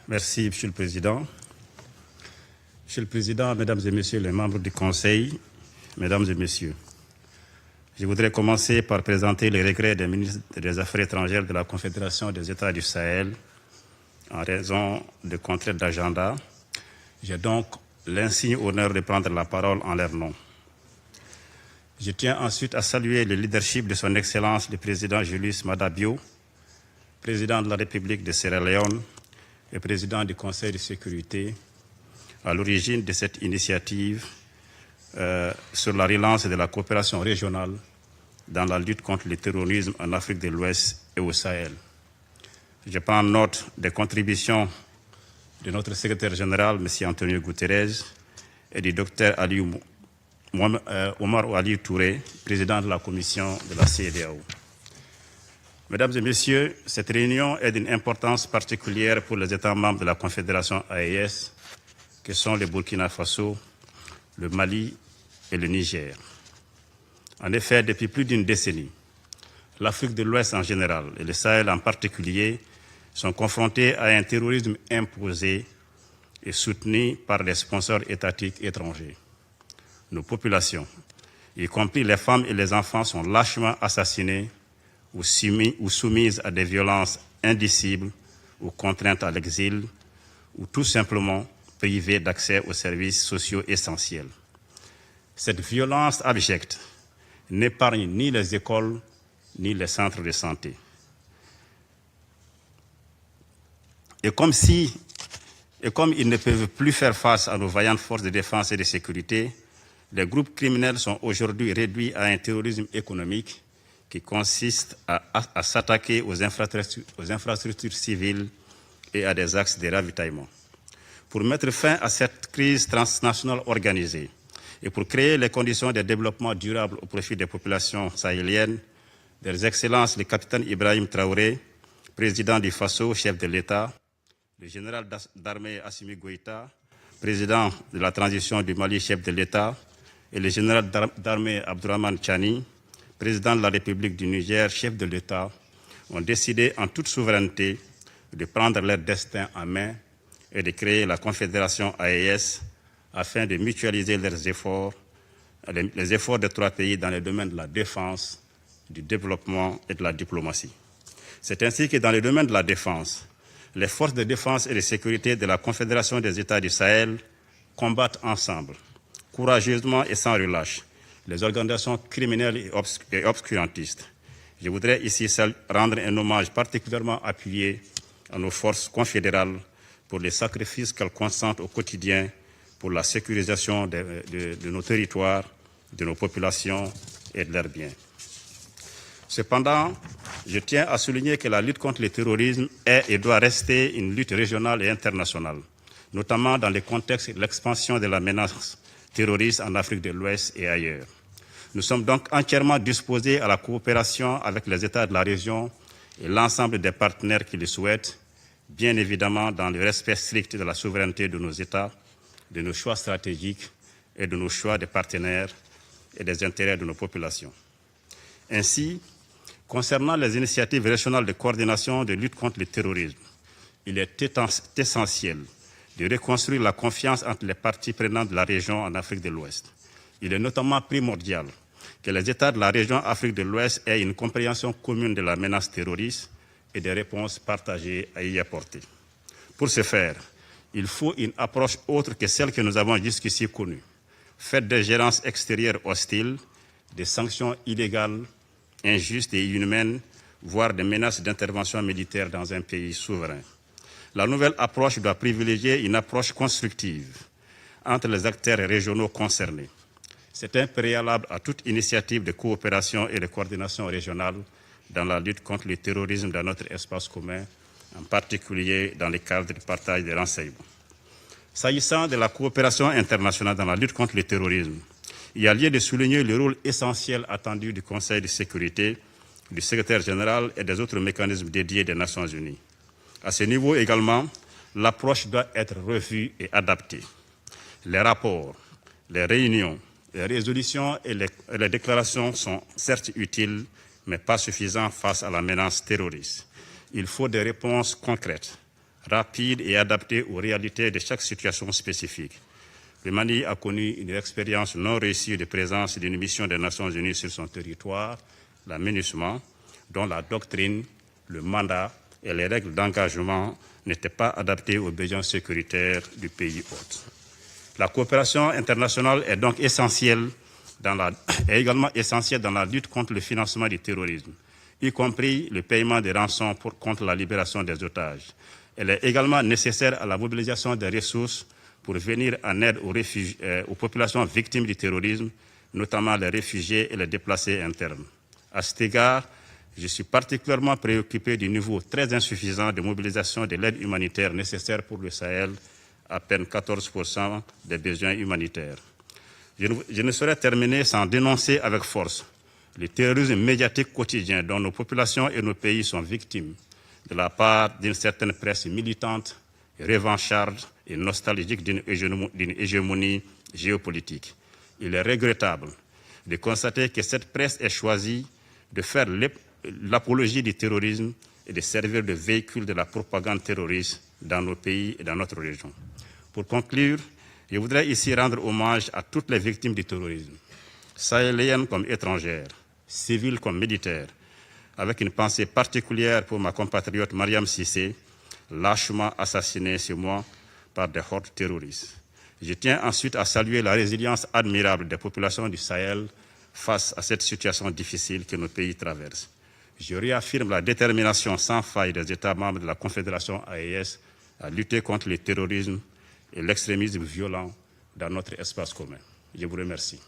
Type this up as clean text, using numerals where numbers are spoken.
Merci, Monsieur le Président. Monsieur le Président, Mesdames et Messieurs les membres du Conseil, Mesdames et Messieurs, je voudrais commencer par présenter les regrets des ministres des Affaires étrangères de la Confédération des États du Sahel en raison de contraintes d'agenda. J'ai donc l'insigne honneur de prendre la parole en leur nom. Je tiens ensuite à saluer le leadership de Son Excellence le Président Julius Maada Bio, Président de la République de Sierra Leone et Président du Conseil de sécurité, à l'origine de cette initiative sur la relance de la coopération régionale dans la lutte contre le terrorisme en Afrique de l'Ouest et au Sahel. Je prends note des contributions de notre secrétaire général, M. Antonio Guterres, et du Dr Omar Aliou Touré, président de la commission de la CEDEAO. Mesdames et Messieurs, cette réunion est d'une importance particulière pour les États membres de la Confédération AES, que sont le Burkina Faso, le Mali et le Niger. En effet, depuis plus d'une décennie, l'Afrique de l'Ouest en général et le Sahel en particulier sont confrontés à un terrorisme imposé et soutenu par des sponsors étatiques étrangers. Nos populations, y compris les femmes et les enfants, sont lâchement assassinés ou soumises à des violences indicibles ou contraintes à l'exil ou tout simplement privées d'accès aux services sociaux essentiels. Cette violence abjecte n'épargne ni les écoles ni les centres de santé. Et comme ils ne peuvent plus faire face à nos vaillantes forces de défense et de sécurité, les groupes criminels sont aujourd'hui réduits à un terrorisme économique qui consiste à s'attaquer aux infrastructures civiles et à des axes de ravitaillement. Pour mettre fin à cette crise transnationale organisée et pour créer les conditions de développement durable au profit des populations sahéliennes, des excellences le capitaine Ibrahim Traoré, président du Faso, chef de l'État, le général d'armée Assimi Goïta, président de la transition du Mali, chef de l'État, et le général d'armée Abdourahmane Tchani, président de la République du Niger, chef de l'État, ont décidé en toute souveraineté de prendre leur destin en main et de créer la Confédération AES afin de mutualiser leurs efforts, les efforts des trois pays dans les domaines de la défense, du développement et de la diplomatie. C'est ainsi que dans le domaine de la défense, les forces de défense et de sécurité de la Confédération des États du Sahel combattent ensemble, courageusement et sans relâche, les organisations criminelles et obscurantistes. Je voudrais ici rendre un hommage particulièrement appuyé à nos forces confédérales pour les sacrifices qu'elles consentent au quotidien pour la sécurisation de nos territoires, de nos populations et de leurs biens. Cependant, je tiens à souligner que la lutte contre le terrorisme est et doit rester une lutte régionale et internationale, notamment dans le contexte de l'expansion de la menace terroristes en Afrique de l'Ouest et ailleurs. Nous sommes donc entièrement disposés à la coopération avec les États de la région et l'ensemble des partenaires qui le souhaitent, bien évidemment dans le respect strict de la souveraineté de nos États, de nos choix stratégiques et de nos choix de partenaires et des intérêts de nos populations. Ainsi, concernant les initiatives régionales de coordination de lutte contre le terrorisme, il est essentiel de reconstruire la confiance entre les parties prenantes de la région en Afrique de l'Ouest. Il est notamment primordial que les États de la région Afrique de l'Ouest aient une compréhension commune de la menace terroriste et des réponses partagées à y apporter. Pour ce faire, il faut une approche autre que celle que nous avons jusqu'ici connue, faite d'ingérences extérieures hostiles, des sanctions illégales, injustes et inhumaines, voire des menaces d'intervention militaire dans un pays souverain. La nouvelle approche doit privilégier une approche constructive entre les acteurs régionaux concernés. C'est un préalable à toute initiative de coopération et de coordination régionale dans la lutte contre le terrorisme dans notre espace commun, en particulier dans le cadre du partage des renseignements. S'agissant de la coopération internationale dans la lutte contre le terrorisme, il y a lieu de souligner le rôle essentiel attendu du Conseil de sécurité, du secrétaire général et des autres mécanismes dédiés des Nations unies. À ce niveau également, l'approche doit être revue et adaptée. Les rapports, les réunions, les résolutions et les déclarations sont certes utiles, mais pas suffisants face à la menace terroriste. Il faut des réponses concrètes, rapide et adaptée aux réalités de chaque situation spécifique. Le Mali a connu une expérience non réussie de présence d'une mission des Nations Unies sur son territoire, la MINUSMA, dont la doctrine, le mandat et les règles d'engagement n'étaient pas adaptées aux besoins sécuritaires du pays hôte. La coopération internationale est donc également essentielle dans la lutte contre le financement du terrorisme, y compris le paiement des rançons contre la libération des otages. Elle est également nécessaire à la mobilisation des ressources pour venir en aide aux populations victimes du terrorisme, notamment les réfugiés et les déplacés internes. À cet égard, je suis particulièrement préoccupé du niveau très insuffisant de mobilisation de l'aide humanitaire nécessaire pour le Sahel, à peine 14% des besoins humanitaires. Je ne saurais terminer sans dénoncer avec force le terrorisme médiatique quotidien dont nos populations et nos pays sont victimes de la part d'une certaine presse militante, revancharde et nostalgique d'une hégémonie géopolitique. Il est regrettable de constater que cette presse ait choisi de faire l'apologie du terrorisme et de servir de véhicule de la propagande terroriste dans nos pays et dans notre région. Pour conclure, je voudrais ici rendre hommage à toutes les victimes du terrorisme, sahéliennes comme étrangères, civiles comme militaires, avec une pensée particulière pour ma compatriote Mariam Cissé, lâchement assassinée ce mois par des hordes terroristes. Je tiens ensuite à saluer la résilience admirable des populations du Sahel face à cette situation difficile que nos pays traversent. Je réaffirme la détermination sans faille des États membres de la Confédération AES à lutter contre le terrorisme et l'extrémisme violent dans notre espace commun. Je vous remercie.